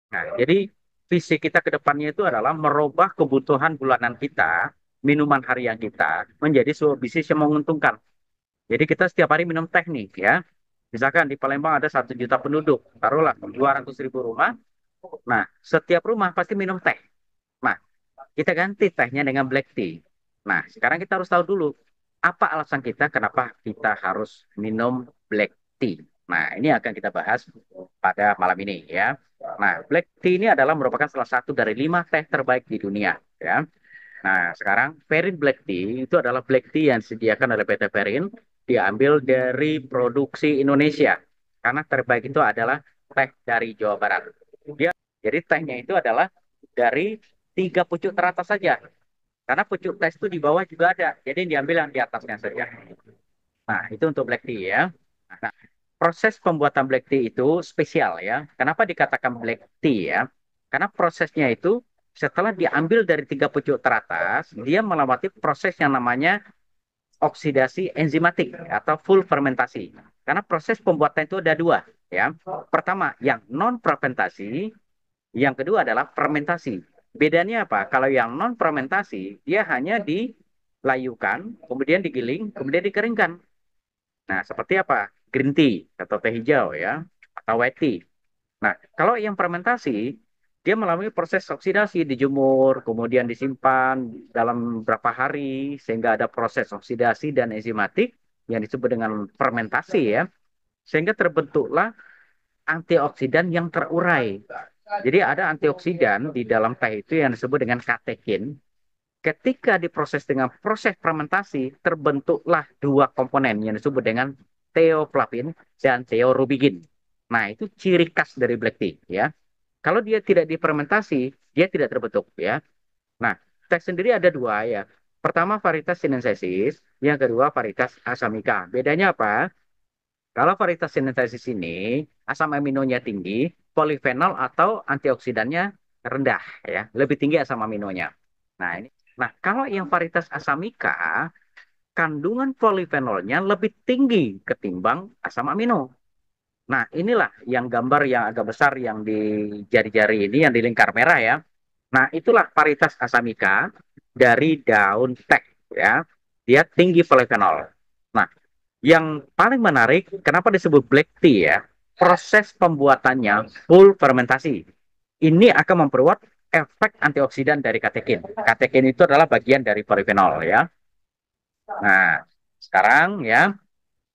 Nah, jadi visi kita ke depannya itu adalah merubah kebutuhan bulanan kita, minuman harian kita, menjadi sebuah bisnis yang menguntungkan. Jadi kita setiap hari minum teh nih ya. Misalkan di Palembang ada 1 juta penduduk, taruhlah 200 ribu rumah. Nah, setiap rumah pasti minum teh. Nah, kita ganti tehnya dengan black tea. Nah, sekarang kita harus tahu dulu apa alasan kita kenapa kita harus minum black tea. Nah, ini akan kita bahas pada malam ini ya. Nah, black tea ini adalah merupakan salah satu dari 5 teh terbaik di dunia ya. Nah, sekarang Perin Black Tea itu adalah black tea yang disediakan oleh PT Perin, diambil dari produksi Indonesia. Karena terbaik itu adalah teh dari Jawa Barat. Dia, jadi tehnya itu adalah dari 3 pucuk teratas saja. Karena pucuk teh itu di bawah juga ada. Jadi diambil yang di atasnya saja. Nah, itu untuk black tea ya. Nah, proses pembuatan black tea itu spesial ya. Kenapa dikatakan black tea ya? Karena prosesnya itu setelah diambil dari 3 pucuk teratas, dia melewati proses yang namanya oksidasi enzimatik atau full fermentasi. Karena proses pembuatan itu ada dua ya. Pertama, yang non fermentasi, yang kedua adalah fermentasi. Bedanya apa? Kalau yang non fermentasi, dia hanya dilayukan, kemudian digiling, kemudian dikeringkan. Nah, seperti apa? Green tea atau teh hijau ya, atau white tea. Nah, kalau yang fermentasi, dia melalui proses oksidasi, dijemur, kemudian disimpan dalam beberapa hari, sehingga ada proses oksidasi dan enzimatik yang disebut dengan fermentasi ya, sehingga terbentuklah antioksidan yang terurai. Jadi ada antioksidan di dalam teh itu yang disebut dengan katekin. Ketika diproses dengan proses fermentasi, terbentuklah 2 komponen yang disebut dengan theoflavin dan theorubigin. Nah, itu ciri khas dari black tea ya. Kalau dia tidak difermentasi, dia tidak terbentuk ya. Nah, teh sendiri ada dua ya. Pertama varietas sinensis, yang kedua varietas asamika. Bedanya apa? Kalau varietas sinensis ini asam aminonya tinggi, polifenol atau antioksidannya rendah ya, lebih tinggi asam aminonya. Nah, ini. Nah, kalau yang varietas asamika, kandungan polifenolnya lebih tinggi ketimbang asam amino. Nah, inilah yang gambar yang agak besar yang di jari-jari ini, yang di lingkar merah ya. Nah, itulah varietas asamika dari daun teh ya. Dia tinggi polifenol. Nah, yang paling menarik, kenapa disebut black tea ya? Proses pembuatannya full fermentasi. Ini akan memperkuat efek antioksidan dari katekin. Katekin itu adalah bagian dari polifenol ya. Nah, sekarang ya,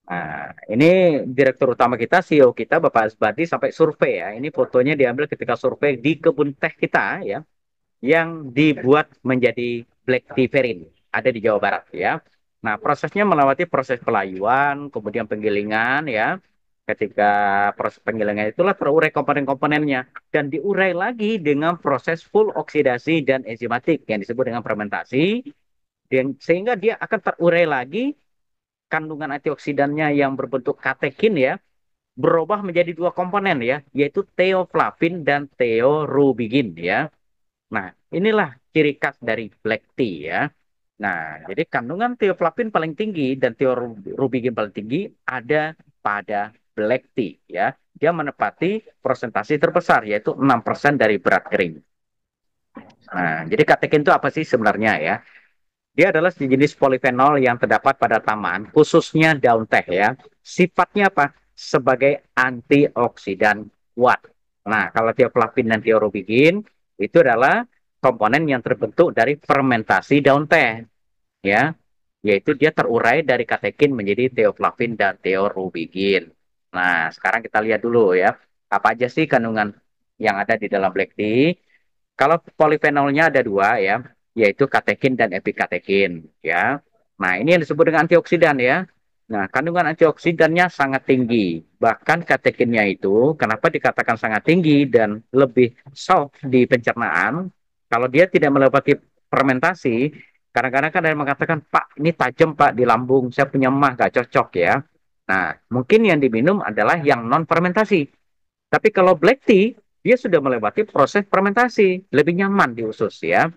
nah, ini direktur utama kita, CEO kita, Bapak Asbadi, sampai survei ya. Ini fotonya diambil ketika survei di kebun teh kita ya, yang dibuat menjadi black tea verin. Ada di Jawa Barat ya. Nah, prosesnya melewati proses pelayuan, kemudian penggilingan ya. Ketika proses penggilingan itulah terurai komponen-komponennya dan diurai lagi dengan proses full oksidasi dan enzimatik yang disebut dengan fermentasi, dan sehingga dia akan terurai lagi kandungan antioksidannya yang berbentuk katekin ya, berubah menjadi 2 komponen ya, yaitu theoflavin dan theorubigin ya. Nah, inilah ciri khas dari black tea ya. Nah, jadi kandungan theoflavin paling tinggi dan theorubigin paling tinggi ada pada black tea ya. Dia menepati persentase terbesar yaitu 6% dari berat kering. Nah, jadi katekin itu apa sih sebenarnya ya? Dia adalah sejenis polifenol yang terdapat pada tanaman, khususnya daun teh ya. Sifatnya apa? Sebagai antioksidan kuat. Nah, kalau tioflavin dan tiorubigin itu adalah komponen yang terbentuk dari fermentasi daun teh ya. Yaitu dia terurai dari katekin menjadi tioflavin dan tiorubigin. Nah, sekarang kita lihat dulu ya. Apa aja sih kandungan yang ada di dalam black tea? Kalau polifenolnya ada dua ya, yaitu katekin dan epikatekin ya. Nah, ini yang disebut dengan antioksidan ya. Nah, kandungan antioksidannya sangat tinggi. Bahkan katekinnya itu kenapa dikatakan sangat tinggi dan lebih soft di pencernaan? Kalau dia tidak melewati fermentasi, kadang-kadang kan ada yang mengatakan, Pak, ini tajam Pak di lambung, saya punya mah gak cocok ya. Nah, mungkin yang diminum adalah yang non fermentasi. Tapi kalau black tea, dia sudah melewati proses fermentasi, lebih nyaman di usus ya.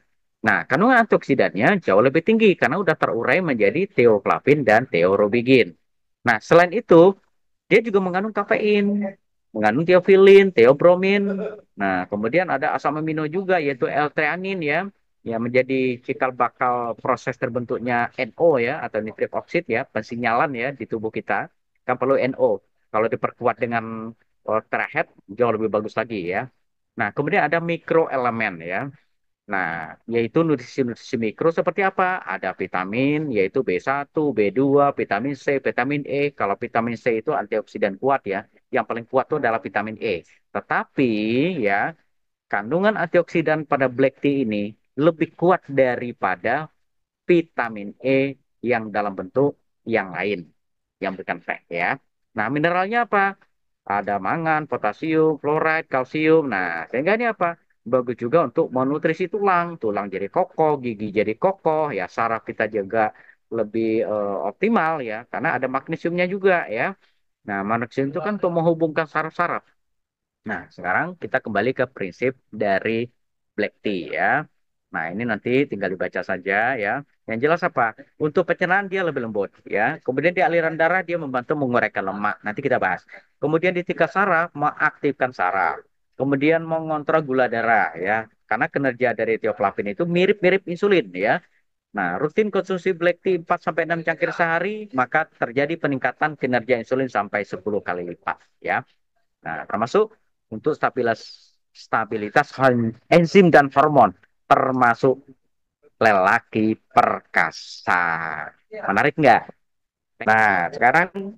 Nah, kandungan antioksidannya jauh lebih tinggi karena udah terurai menjadi theoflavin dan theorubigin. Nah, selain itu, dia juga mengandung kafein. mengandung teofilin, teobromin. Nah, kemudian ada asam amino juga yaitu L-theanin ya, yang menjadi cikal bakal proses terbentuknya NO ya atau nitrik oksid ya, pensinyalan ya di tubuh kita. Kan perlu NO. Kalau diperkuat dengan terahet jauh lebih bagus lagi ya. Nah, kemudian ada mikroelemen ya. Nah, yaitu nutrisi-nutrisi mikro seperti apa? Ada vitamin, yaitu B1, B2, vitamin C, vitamin E. Kalau vitamin C itu antioksidan kuat ya. Yang paling kuat itu adalah vitamin E. Tetapi ya, kandungan antioksidan pada black tea ini lebih kuat daripada vitamin E yang dalam bentuk yang lain yang bukan teh ya. Nah, mineralnya apa? Ada mangan, potasium, fluoride, kalsium. Nah, sehingga ini apa? Bagus juga untuk menutrisi tulang. Tulang jadi kokoh, gigi jadi kokoh, ya saraf kita juga lebih optimal ya, karena ada magnesiumnya juga ya. Nah, magnesium itu kan untuk menghubungkan saraf-saraf. Nah, sekarang kita kembali ke prinsip dari black tea ya. Nah, ini nanti tinggal dibaca saja ya. Yang jelas apa? Untuk pencernaan dia lebih lembut ya. Kemudian di aliran darah dia membantu mengurangi lemak. Nanti kita bahas. Kemudian di tingkat saraf mengaktifkan saraf. Kemudian mengontrol gula darah ya. Karena kinerja dari tioflavin itu mirip-mirip insulin ya. Nah, rutin konsumsi black tea 4 sampai 6 cangkir sehari, maka terjadi peningkatan kinerja insulin sampai 10 kali lipat ya. Nah, termasuk untuk stabilitas enzim dan hormon, termasuk lelaki perkasa. Menarik nggak? Nah, sekarang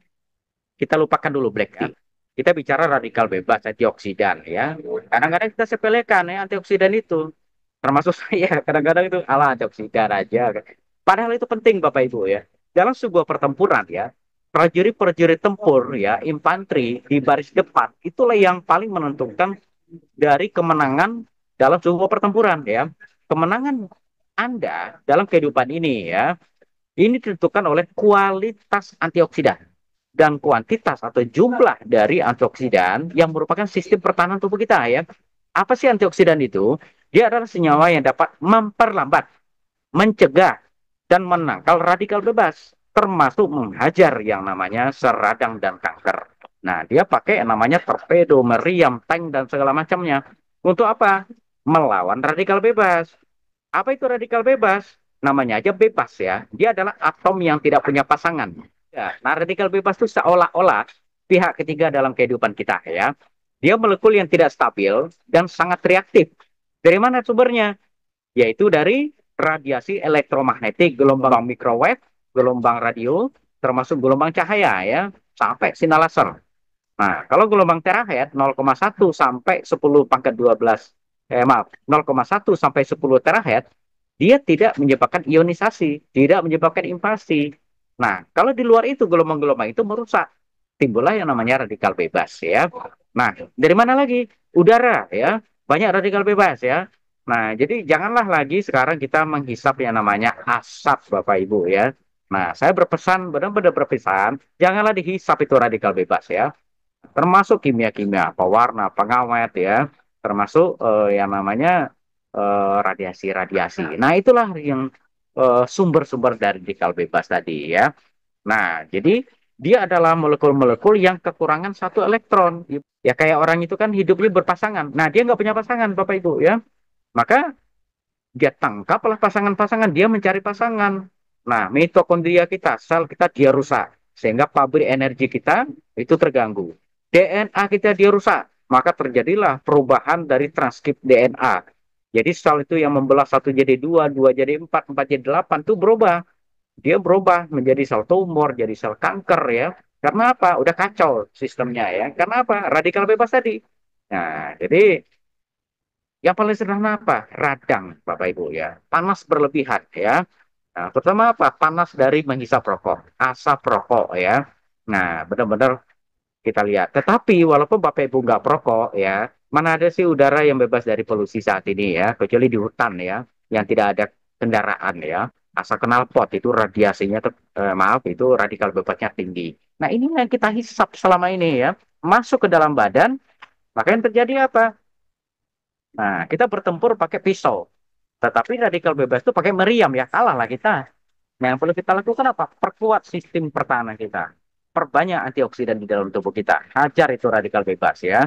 kita lupakan dulu black tea. Kita bicara radikal bebas antioksidan ya. Kadang-kadang kita sepelekan ya antioksidan itu. Termasuk saya kadang-kadang itu ala antioksidan aja. Padahal itu penting Bapak Ibu ya. Dalam sebuah pertempuran ya, prajurit-prajurit tempur ya, infanteri di baris depan itulah yang paling menentukan dari kemenangan dalam sebuah pertempuran ya. Kemenangan Anda dalam kehidupan ini ya, ini ditentukan oleh kualitas antioksidan dan kuantitas atau jumlah dari antioksidan yang merupakan sistem pertahanan tubuh kita ya. Apa sih antioksidan itu? Dia adalah senyawa yang dapat memperlambat, mencegah, dan menangkal radikal bebas, termasuk menghajar yang namanya seradang dan kanker. Nah, dia pakai yang namanya torpedo, meriam, tank, dan segala macamnya. Untuk apa? Melawan radikal bebas. Apa itu radikal bebas? Namanya aja bebas ya. Dia adalah atom yang tidak punya pasangan. Ya, nah, radikal bebas itu seolah-olah pihak ketiga dalam kehidupan kita ya. Dia molekul yang tidak stabil dan sangat reaktif. Dari mana sumbernya? Yaitu dari radiasi elektromagnetik, gelombang microwave, gelombang radio, termasuk gelombang cahaya ya, sampai sinar laser. Nah, kalau gelombang terahertz 0,1 sampai 10 pangkat 12, maaf, 0,1 sampai 10 terahertz, dia tidak menyebabkan ionisasi, tidak menyebabkan invasi. Nah, kalau di luar itu gelombang-gelombang itu merusak, timbullah yang namanya radikal bebas ya. Nah, dari mana lagi? Udara ya, banyak radikal bebas ya. Nah, jadi janganlah lagi sekarang kita menghisap yang namanya asap Bapak Ibu ya. Nah, saya berpesan, benar-benar berpesan, janganlah dihisap itu radikal bebas ya, termasuk kimia-kimia, pewarna, pengawet ya, termasuk yang namanya radiasi-radiasi. Nah, itulah yang sumber-sumber dari radikal bebas tadi ya. Nah, jadi dia adalah molekul-molekul yang kekurangan satu elektron. Ya kayak orang itu kan hidupnya berpasangan. Nah, dia nggak punya pasangan, Bapak Ibu ya. Maka dia tangkaplah pasangan-pasangan, dia mencari pasangan. Nah, mitokondria kita, sel kita dia rusak. Sehingga pabrik energi kita itu terganggu. DNA kita dia rusak. Maka terjadilah perubahan dari transkrip DNA. Jadi sel itu yang membelah satu jadi dua, dua jadi empat, empat jadi delapan itu berubah. Dia berubah menjadi sel tumor, jadi sel kanker ya. Karena apa? Udah kacau sistemnya ya. Karena apa? Radikal bebas tadi. Nah, jadi yang paling sederhana apa? Radang, Bapak Ibu ya. Panas berlebihan ya. Nah, pertama apa? Panas dari menghisap rokok, asap rokok ya. Nah, benar-benar kita lihat. Tetapi walaupun Bapak Ibu nggak perokok ya, mana ada sih udara yang bebas dari polusi saat ini ya, kecuali di hutan ya, yang tidak ada kendaraan ya. Asap knalpot itu radiasinya, maaf, itu radikal bebasnya tinggi. Nah, ini yang kita hisap selama ini ya, masuk ke dalam badan, maka yang terjadi apa? Nah, kita bertempur pakai pisau. Tetapi radikal bebas itu pakai meriam ya, kalah lah kita. Nah, yang perlu kita lakukan apa? Perkuat sistem pertahanan kita. perbanyak antioksidan di dalam tubuh kita. Hajar itu radikal bebas ya.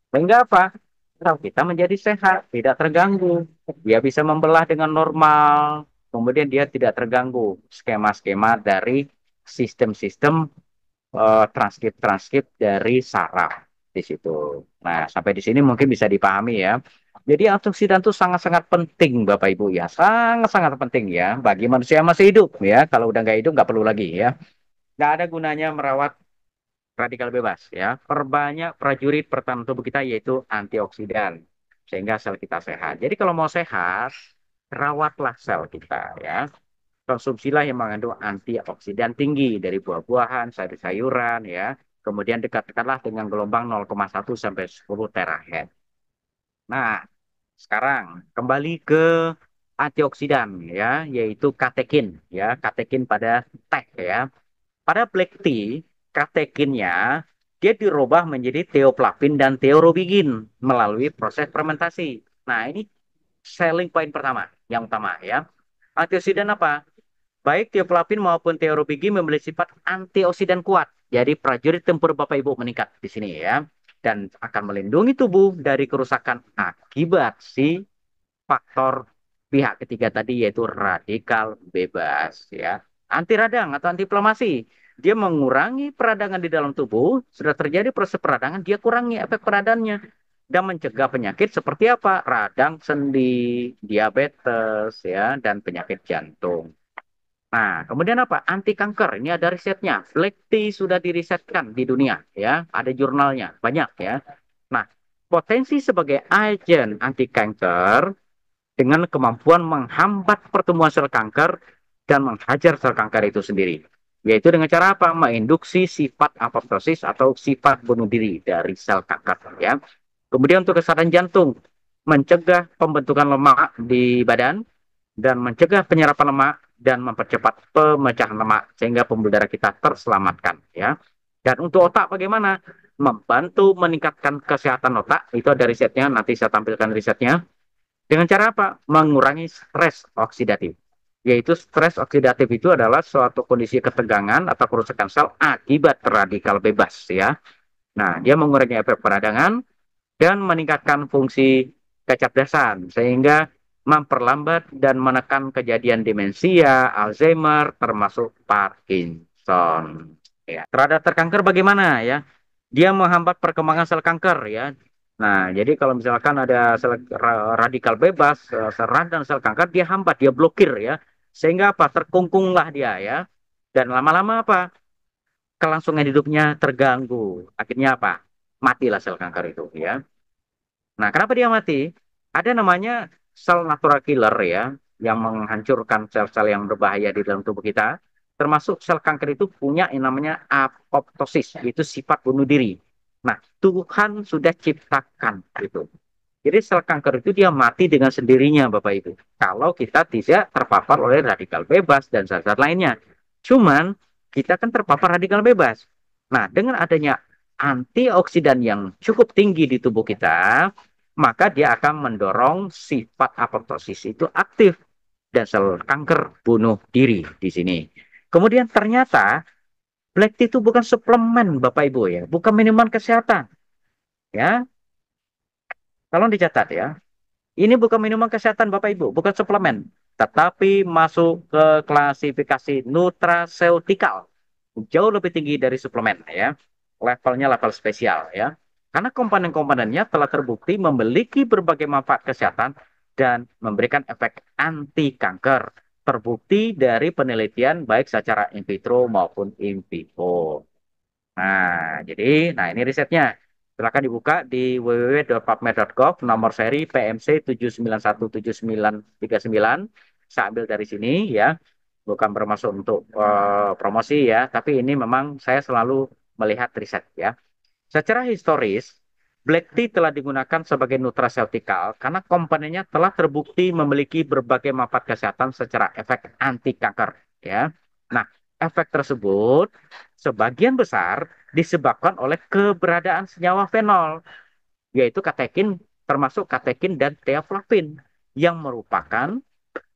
Sehingga apa? Kalau kita menjadi sehat, tidak terganggu. Dia bisa membelah dengan normal. Kemudian dia tidak terganggu skema-skema dari sistem-sistem transkrip-transkrip dari saraf di situ. Nah, sampai di sini mungkin bisa dipahami ya. Jadi antioksidan itu sangat-sangat penting Bapak Ibu ya, sangat-sangat penting ya bagi manusia yang masih hidup ya. Kalau udah nggak hidup nggak perlu lagi ya. Nggak ada gunanya merawat radikal bebas ya. Perbanyak prajurit pertahanan tubuh kita yaitu antioksidan sehingga sel kita sehat. Jadi kalau mau sehat, rawatlah sel kita ya. Konsumsilah yang mengandung antioksidan tinggi dari buah-buahan, sayur-sayuran ya. Kemudian dekatkanlah dengan gelombang 0,1 sampai 10 terahertz. Nah, sekarang kembali ke antioksidan ya, yaitu katekin ya, katekin pada teh ya. Pada black tea, katekinnya dia dirubah menjadi teoflavin dan teorobigin melalui proses fermentasi. Nah, ini selling point pertama, yang utama ya. Antioksidan apa? Baik teoflavin maupun teorobigin memiliki sifat antioksidan kuat. Jadi prajurit tempur Bapak Ibu meningkat di sini ya. Dan akan melindungi tubuh dari kerusakan akibat si faktor pihak ketiga tadi yaitu radikal bebas ya. Anti radang atau anti inflamasi. Dia mengurangi peradangan di dalam tubuh. Sudah terjadi proses peradangan, dia kurangi efek peradangannya dan mencegah penyakit seperti apa? Radang sendi, diabetes ya dan penyakit jantung. Nah, kemudian apa? Anti kanker. Ini ada risetnya. Black tea sudah dirisetkan di dunia, ya. Ada jurnalnya, banyak ya. Nah, potensi sebagai agen anti kanker dengan kemampuan menghambat pertumbuhan sel kanker dan menghajar sel kanker itu sendiri. Yaitu dengan cara apa? Menginduksi sifat apoptosis atau sifat bunuh diri dari sel kanker, ya. Kemudian untuk kesehatan jantung, mencegah pembentukan lemak di badan dan mencegah penyerapan lemak dan mempercepat pemecahan lemak sehingga pembuluh darah kita terselamatkan ya. Dan untuk otak bagaimana? Membantu meningkatkan kesehatan otak. Itu ada risetnya, nanti saya tampilkan risetnya. Dengan cara apa? Mengurangi stres oksidatif. Yaitu stres oksidatif itu adalah suatu kondisi ketegangan atau kerusakan sel akibat radikal bebas ya. Nah, dia mengurangi efek peradangan dan meningkatkan fungsi kecerdasan sehingga memperlambat dan menekan kejadian demensia, Alzheimer, termasuk Parkinson. Ya. Terhadap terkanker bagaimana ya? Dia menghambat perkembangan sel kanker ya. Nah, jadi kalau misalkan ada sel radikal bebas, sel radang sel kanker, dia hambat, dia blokir ya. Sehingga apa? Terkungkunglah dia ya. Dan lama-lama apa? Kelangsungan hidupnya terganggu. Akhirnya apa? Matilah sel kanker itu ya. Nah, kenapa dia mati? Ada namanya sel natural killer ya, yang menghancurkan sel-sel yang berbahaya di dalam tubuh kita. Termasuk sel kanker itu punya yang namanya apoptosis, itu sifat bunuh diri. Nah, Tuhan sudah ciptakan itu. Jadi sel kanker itu dia mati dengan sendirinya, Bapak Ibu. Kalau kita tidak terpapar oleh radikal bebas dan zat-zat lainnya. Cuman kita kan terpapar radikal bebas. Nah, dengan adanya antioksidan yang cukup tinggi di tubuh kita, maka dia akan mendorong sifat apoptosis itu aktif dan sel kanker bunuh diri di sini. Kemudian ternyata black tea itu bukan suplemen Bapak Ibu ya, bukan minuman kesehatan ya. Tolong dicatat ya. Ini bukan minuman kesehatan Bapak Ibu, bukan suplemen, tetapi masuk ke klasifikasi nutraceutikal. Jauh lebih tinggi dari suplemen ya. Levelnya level spesial ya. Karena komponen-komponennya telah terbukti memiliki berbagai manfaat kesehatan dan memberikan efek anti kanker. Terbukti dari penelitian baik secara in vitro maupun in vivo. Nah ini risetnya. Silakan dibuka di www.pubmed.gov nomor seri PMC 7917939. Saya ambil dari sini ya. Bukan bermaksud untuk promosi ya, tapi ini memang saya selalu melihat riset ya. Secara historis, black tea telah digunakan sebagai nutraceutikal karena komponennya telah terbukti memiliki berbagai manfaat kesehatan secara efek anti kanker ya. Nah, efek tersebut sebagian besar disebabkan oleh keberadaan senyawa fenol, yaitu katekin, termasuk katekin dan teoflavin, yang merupakan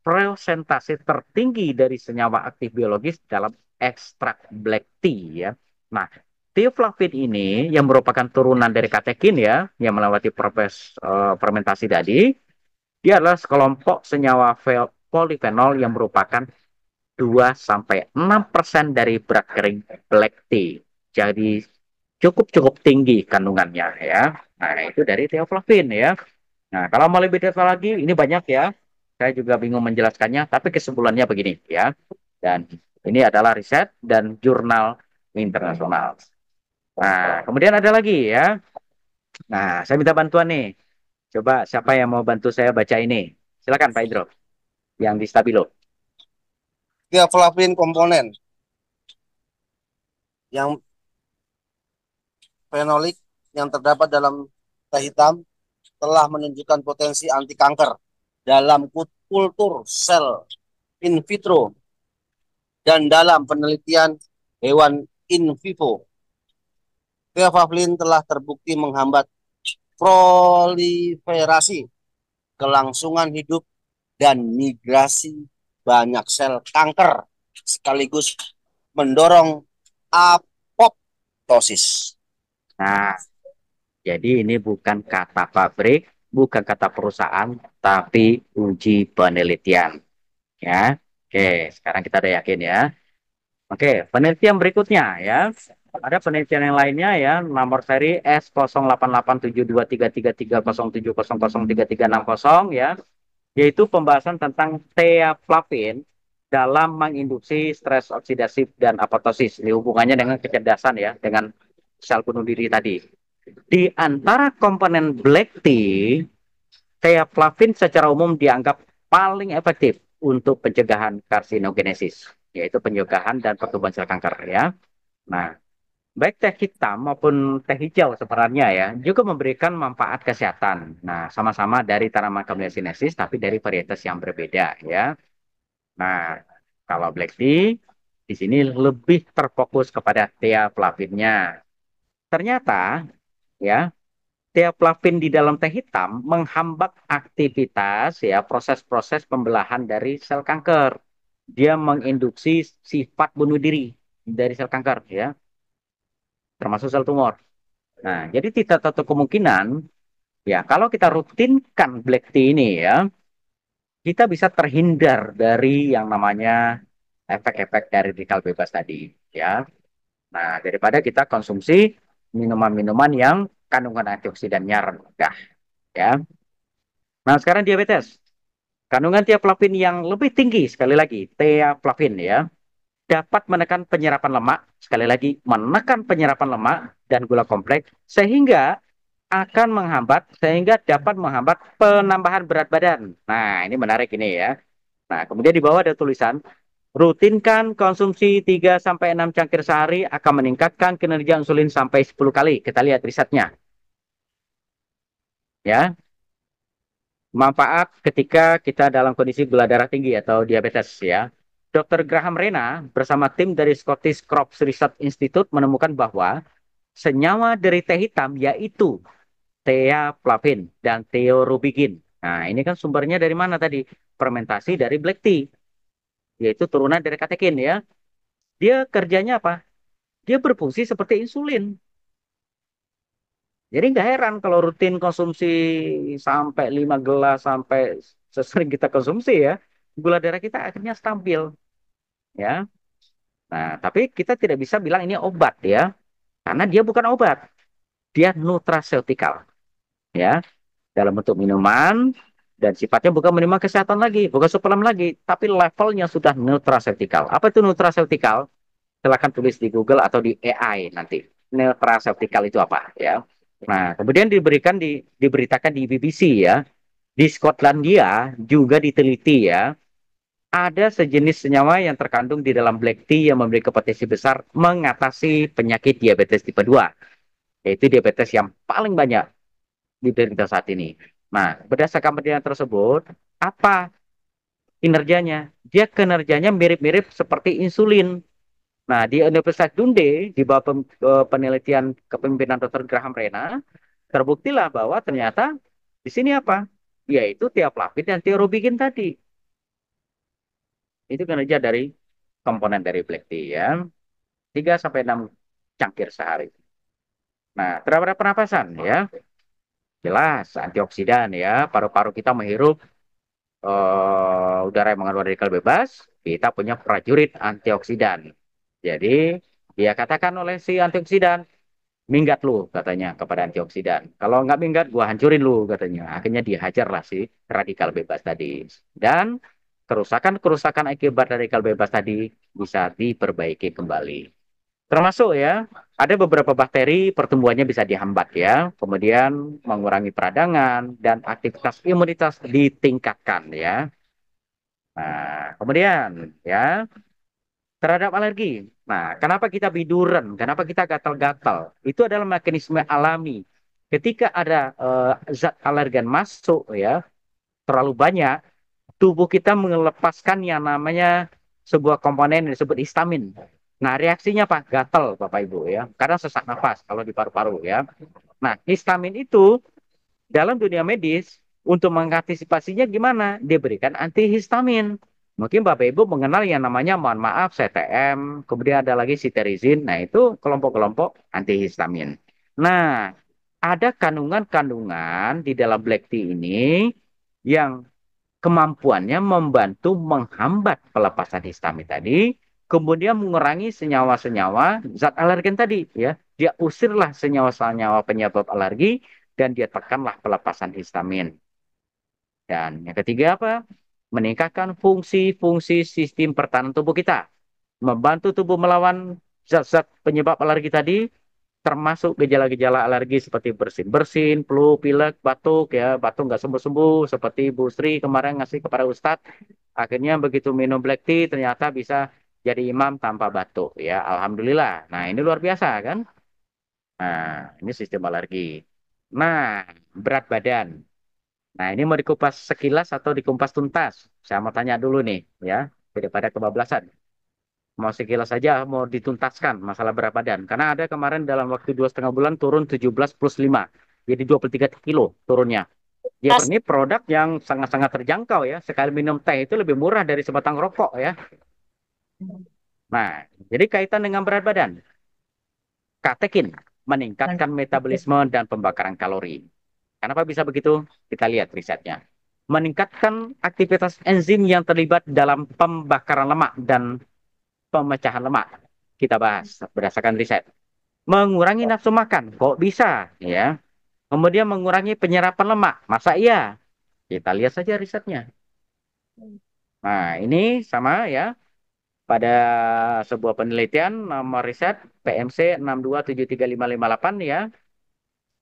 presentasi tertinggi dari senyawa aktif biologis dalam ekstrak black tea ya. Nah, theoflavin ini yang merupakan turunan dari katekin ya, yang melewati proses fermentasi tadi, dia adalah sekelompok senyawa polifenol yang merupakan 2 sampai 6% dari berat kering black tea. Jadi cukup tinggi kandungannya ya. Nah, itu dari theoflavin ya. Nah, kalau mau lebih detail lagi, ini banyak ya. Saya juga bingung menjelaskannya, tapi kesimpulannya begini ya. Dan ini adalah riset dan jurnal internasional. Nah, kemudian ada lagi ya. Nah, saya minta bantuan nih. Coba siapa yang mau bantu saya baca ini? Silakan Pak Indro, yang di Stabilo. Theoflavin komponen yang fenolik yang terdapat dalam teh hitam telah menunjukkan potensi anti kanker dalam kultur sel in vitro dan dalam penelitian hewan in vivo. Theoflavin telah terbukti menghambat proliferasi, kelangsungan hidup, dan migrasi banyak sel kanker sekaligus mendorong apoptosis. Nah, jadi ini bukan kata pabrik, bukan kata perusahaan, tapi uji penelitian. Ya, oke. Sekarang kita udah yakin ya. Oke, penelitian berikutnya ya. Ada penelitian yang lainnya ya, nomor seri S0887233330700330 ya, yaitu pembahasan tentang theaflavin dalam menginduksi stres oksidasi dan apoptosis. Ini hubungannya dengan kecerdasan ya, dengan sel bunuh diri tadi. Di antara komponen black tea, theaflavin secara umum dianggap paling efektif untuk pencegahan karsinogenesis, yaitu pencegahan dan pertumbuhan sel kanker ya. Nah, baik teh hitam maupun teh hijau sebenarnya ya juga memberikan manfaat kesehatan. Nah, sama-sama dari tanaman kamiosinensis tapi dari varietas yang berbeda ya. Nah, kalau black tea di sini lebih terfokus kepada theaflavinnya. Ternyata ya, theaflavin di dalam teh hitam menghambat aktivitas ya proses-proses pembelahan dari sel kanker. Dia menginduksi sifat bunuh diri dari sel kanker ya, termasuk sel tumor. Nah, jadi tidak satu kemungkinan ya kalau kita rutinkan black tea ini ya, kita bisa terhindar dari yang namanya efek-efek dari radikal bebas tadi ya. Nah, daripada kita konsumsi minuman-minuman yang kandungan antioksidannya rendah ya. Nah, sekarang diabetes. Kandungan tiaflavin yang lebih tinggi, sekali lagi, tiaflavin ya, dapat menekan penyerapan lemak, sekali lagi, menekan penyerapan lemak dan gula kompleks, sehingga dapat menghambat penambahan berat badan. Nah, ini menarik ini ya. Nah, kemudian di bawah ada tulisan, rutinkan konsumsi 3 sampai 6 cangkir sehari akan meningkatkan kinerja insulin sampai 10 kali. Kita lihat risetnya. Ya, manfaat ketika kita dalam kondisi gula darah tinggi atau diabetes ya. Dr. Graham Rena bersama tim dari Scottish Crops Research Institute menemukan bahwa senyawa dari teh hitam yaitu theaflavin dan theorubicin. Nah, ini kan sumbernya dari mana tadi? Fermentasi dari black tea, yaitu turunan dari katekin ya. Dia kerjanya apa? Dia berfungsi seperti insulin. Jadi nggak heran kalau rutin konsumsi sampai 5 gelas sampai sesering kita konsumsi ya, gula darah kita akhirnya stabil ya. Nah, tapi kita tidak bisa bilang ini obat ya, karena dia bukan obat, dia nutraceutikal ya, dalam bentuk minuman dan sifatnya bukan minuman kesehatan lagi, bukan suplemen lagi, tapi levelnya sudah nutraceutikal. Apa itu nutraceutikal? Silahkan tulis di Google atau di AI nanti. Nutraceutikal itu apa ya? Nah, kemudian diberitakan di BBC ya, di Skotlandia juga diteliti ya, ada sejenis senyawa yang terkandung di dalam black tea yang memiliki potensi besar mengatasi penyakit diabetes tipe 2, yaitu diabetes yang paling banyak diderita saat ini. Nah, berdasarkan penelitian tersebut, apa kinerjanya? Dia kinerjanya mirip-mirip seperti insulin. Nah, di Universitas Dundee, di bawah penelitian kepemimpinan Dr. Graham Rena, terbuktilah bahwa ternyata di sini apa? Yaitu tiaflavin dan tirobikin tadi. Itu kinerja dari komponen dari black tea ya. 3 sampai 6 cangkir sehari. Nah, terhadap pernapasan ya. Jelas antioksidan ya. Paru-paru kita menghirup udara yang mengandung radikal bebas, kita punya prajurit antioksidan. Jadi, dia katakan oleh si antioksidan, minggat lu katanya kepada antioksidan. Kalau nggak minggat, gua hancurin lu katanya. Akhirnya dihajarlah si radikal bebas tadi. Dan kerusakan-kerusakan akibat radikal bebas tadi bisa diperbaiki kembali. Termasuk ya, ada beberapa bakteri pertumbuhannya bisa dihambat ya, kemudian mengurangi peradangan dan aktivitas imunitas ditingkatkan ya. Nah, kemudian ya, terhadap alergi. Nah, kenapa kita biduran? Kenapa kita gatal-gatal? Itu adalah mekanisme alami. Ketika ada zat alergen masuk ya, terlalu banyak, tubuh kita melepaskan yang namanya sebuah komponen yang disebut histamin. Nah, reaksinya apa? Gatal, Bapak Ibu ya. Kadang sesak nafas kalau di paru-paru ya. Nah, histamin itu dalam dunia medis untuk mengantisipasinya gimana? Diberikan antihistamin. Mungkin Bapak Ibu mengenal yang namanya, mohon maaf, CTM, kemudian ada lagi cetirizin. Nah, itu kelompok-kelompok antihistamin. Nah, ada kandungan-kandungan di dalam black tea ini yang kemampuannya membantu menghambat pelepasan histamin tadi, kemudian mengurangi senyawa-senyawa zat alergen tadi, ya. Dia usirlah senyawa-senyawa penyebab alergi dan dia tekanlah pelepasan histamin. Dan yang ketiga apa? Meningkatkan fungsi-fungsi sistem pertahanan tubuh kita, membantu tubuh melawan zat-zat penyebab alergi tadi, termasuk gejala-gejala alergi seperti bersin-bersin, flu, pilek, batuk ya, batuk nggak sembuh-sembuh seperti Bu Sri kemarin ngasih kepada Ustadz. Akhirnya begitu minum black tea ternyata bisa jadi imam tanpa batuk ya. Alhamdulillah. Nah, ini luar biasa kan? Nah, ini sistem alergi. Nah, berat badan. Nah, ini mau dikupas sekilas atau dikumpas tuntas? Saya mau tanya dulu nih ya, daripada kebablasan. Mau sekilas saja, mau dituntaskan masalah berat badan. Karena ada kemarin dalam waktu 2,5 bulan turun 17 plus 5. Jadi 23 kilo turunnya. Ya, Mas, ini produk yang sangat-sangat terjangkau ya. Sekali minum teh itu lebih murah dari sebatang rokok ya. Nah, jadi kaitan dengan berat badan. Katekin meningkatkan metabolisme dan pembakaran kalori. Kenapa bisa begitu? Kita lihat risetnya. Meningkatkan aktivitas enzim yang terlibat dalam pembakaran lemak dan pemecahan lemak. Kita bahas berdasarkan riset. Mengurangi nafsu makan, kok bisa? Ya. Kemudian mengurangi penyerapan lemak, masa iya? Kita lihat saja risetnya. Nah, ini sama ya. Pada sebuah penelitian nomor riset PMC 6273558 ya.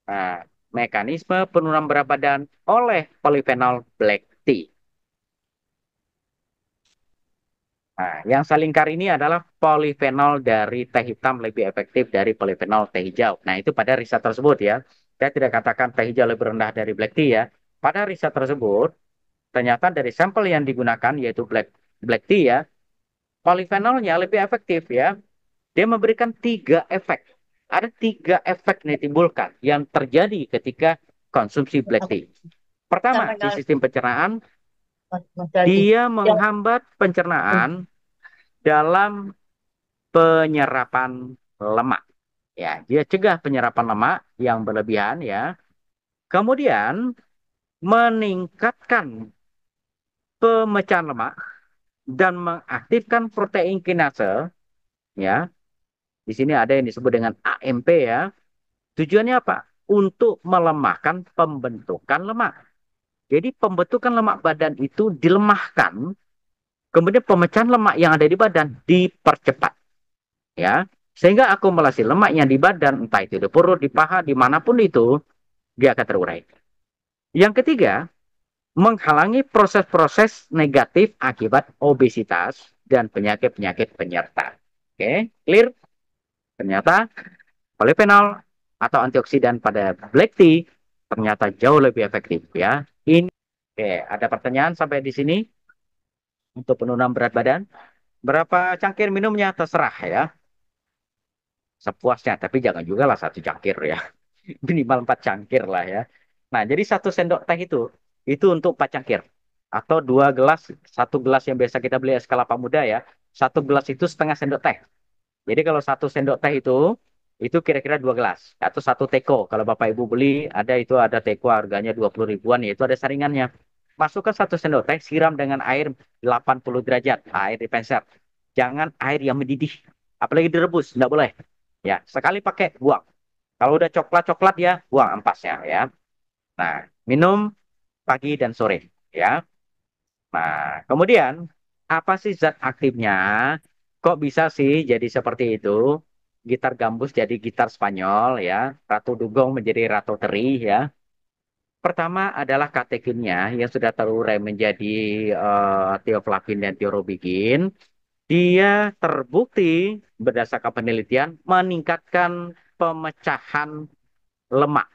Nah, mekanisme penurunan berat badan oleh polyphenol black tea. Nah, yang salingkar ini adalah polifenol dari teh hitam lebih efektif dari polifenol teh hijau. Nah, itu pada riset tersebut ya. Saya tidak katakan teh hijau lebih rendah dari black tea ya. Pada riset tersebut, ternyata dari sampel yang digunakan yaitu black tea ya, polifenolnya lebih efektif ya. Dia memberikan 3 efek. Ada 3 efek yang ditimbulkan yang terjadi ketika konsumsi black tea. Pertama, di sistem pencernaan, dia menghambat pencernaan dalam penyerapan lemak. Ya, dia cegah penyerapan lemak yang berlebihan ya. Kemudian meningkatkan pemecahan lemak dan mengaktifkan protein kinase ya. Di sini ada yang disebut dengan AMP ya. Tujuannya apa? Untuk melemahkan pembentukan lemak. Jadi pembentukan lemak badan itu dilemahkan, kemudian pemecahan lemak yang ada di badan dipercepat ya. Sehingga akumulasi lemak yang di badan, entah itu di perut, di paha, dimanapun itu, dia akan terurai. Yang ketiga, menghalangi proses-proses negatif akibat obesitas dan penyakit-penyakit penyerta. Oke, clear? Ternyata polyphenol atau antioksidan pada black tea ternyata jauh lebih efektif ya. Ini oke, ada pertanyaan sampai di sini untuk penurunan berat badan. Berapa cangkir minumnya terserah ya. Sepuasnya, tapi jangan juga lah 1 cangkir ya. Minimal 4 cangkir lah ya. Nah, jadi 1 sendok teh itu untuk 4 cangkir. Atau 2 gelas, 1 gelas yang biasa kita beli es kelapa muda ya. Satu gelas itu setengah sendok teh. Jadi kalau satu sendok teh itu kira-kira 2 gelas. Atau satu teko. Kalau Bapak Ibu beli, ada teko harganya 20 ribuan, yaitu ada saringannya. Masukkan satu sendok teh, siram dengan air 80 derajat, air dispenser. Jangan air yang mendidih. Apalagi direbus, tidak boleh. Ya, sekali pakai, buang. Kalau udah coklat-coklat ya, buang ampasnya ya. Nah, minum pagi dan sore ya. Nah, kemudian apa sih zat aktifnya? Kok bisa sih jadi seperti itu? Gitar gambus jadi gitar Spanyol ya, Ratu Dugong menjadi Ratu Teri ya. Pertama adalah katekinnya yang sudah terurai menjadi tioflavin dan tiorobigin. Dia terbukti berdasarkan penelitian meningkatkan pemecahan lemak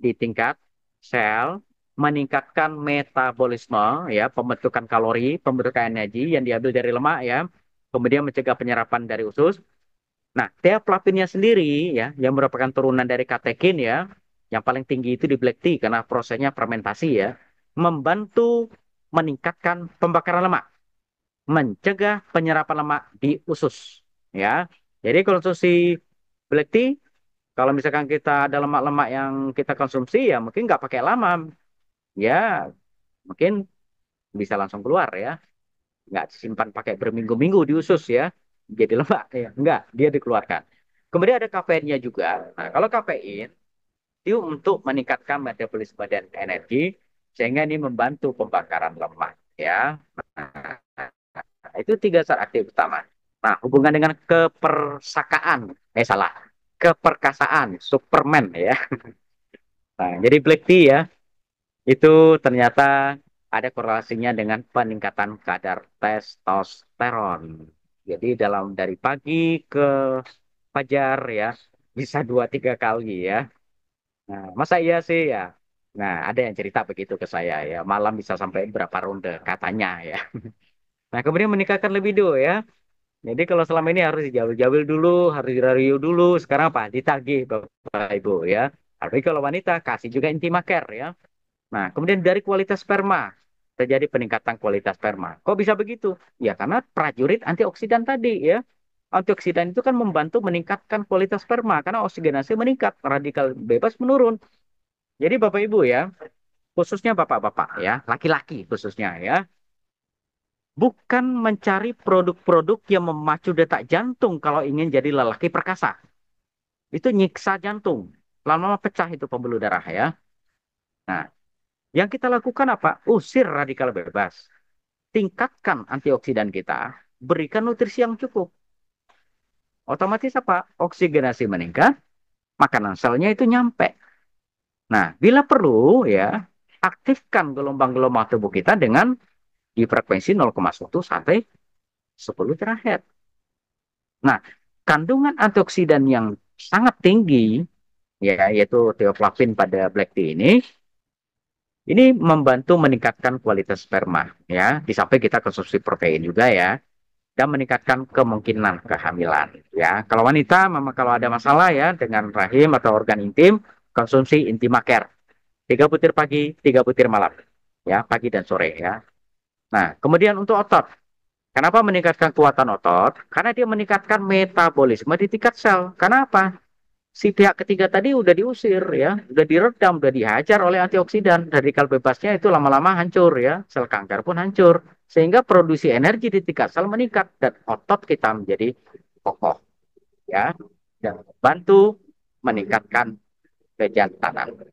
di tingkat sel, meningkatkan metabolisme, ya, pembentukan kalori, pembentukan energi yang diambil dari lemak, ya, kemudian mencegah penyerapan dari usus. Nah, theaflavinnya sendiri, ya, yang merupakan turunan dari katekin, ya, yang paling tinggi itu di black tea karena prosesnya fermentasi, ya, membantu meningkatkan pembakaran lemak, mencegah penyerapan lemak di usus, ya. Jadi konsumsi black tea, kalau misalkan kita ada lemak-lemak yang kita konsumsi, ya mungkin nggak pakai lama, ya mungkin bisa langsung keluar ya, nggak disimpan pakai berminggu-minggu di usus ya, jadi lemak ya, nggak, dia dikeluarkan. Kemudian ada kafeinnya juga. Nah, kalau kafein itu untuk meningkatkan metabolisme dan energi, sehingga ini membantu pembakaran lemak ya. Nah, itu tiga zat aktif utama. Nah, hubungan dengan kepersakaan, salah, keperkasaan, Superman ya. Nah, jadi black tea ya, itu ternyata ada korelasinya dengan peningkatan kadar testosteron. Jadi dalam dari pagi ke fajar ya, bisa 2-3 kali ya. Nah, masa iya sih ya? Nah, ada yang cerita begitu ke saya ya. Malam bisa sampai berapa ronde katanya ya. Nah, kemudian meningkatkan libido ya. Jadi kalau selama ini harus dijawil-jawil dulu, harus dirariu dulu. Sekarang apa? Ditagih Bapak Ibu ya. Tapi kalau wanita kasih juga intimaker ya. Nah, kemudian dari kualitas sperma terjadi peningkatan kualitas sperma. Kok bisa begitu? Ya karena prajurit antioksidan tadi ya. Antioksidan itu kan membantu meningkatkan kualitas sperma karena oksigenasi meningkat, radikal bebas menurun. Jadi Bapak Ibu ya, khususnya Bapak-bapak ya, laki-laki khususnya ya, bukan mencari produk-produk yang memacu detak jantung kalau ingin jadi lelaki perkasa. Itu nyiksa jantung. Lama-lama pecah itu pembuluh darah ya. Nah, yang kita lakukan apa? Usir radikal bebas. Tingkatkan antioksidan kita, berikan nutrisi yang cukup. Otomatis apa? Oksigenasi meningkat, makanan selnya itu nyampe. Nah, bila perlu ya, aktifkan gelombang-gelombang tubuh kita dengan di frekuensi 0,1 sampai 10 terakhir. Nah, kandungan antioksidan yang sangat tinggi, ya, yaitu theoflavin pada black tea ini membantu meningkatkan kualitas sperma, ya. Di samping kita konsumsi protein juga ya, dan meningkatkan kemungkinan kehamilan, ya. Kalau wanita, memang kalau ada masalah ya dengan rahim atau organ intim, konsumsi Intimaker. 3 butir pagi, 3 butir malam, ya, pagi dan sore ya. Nah, kemudian untuk otot, kenapa meningkatkan kekuatan otot? Karena dia meningkatkan metabolisme di tingkat sel. Karena apa? Si pihak ketiga tadi udah diusir ya, udah diredam, udah dihajar oleh antioksidan. Radikal bebasnya itu lama-lama hancur ya, sel kanker pun hancur. Sehingga produksi energi di tingkat sel meningkat dan otot kita menjadi kokoh ya, dan bantu meningkatkan kejantanan.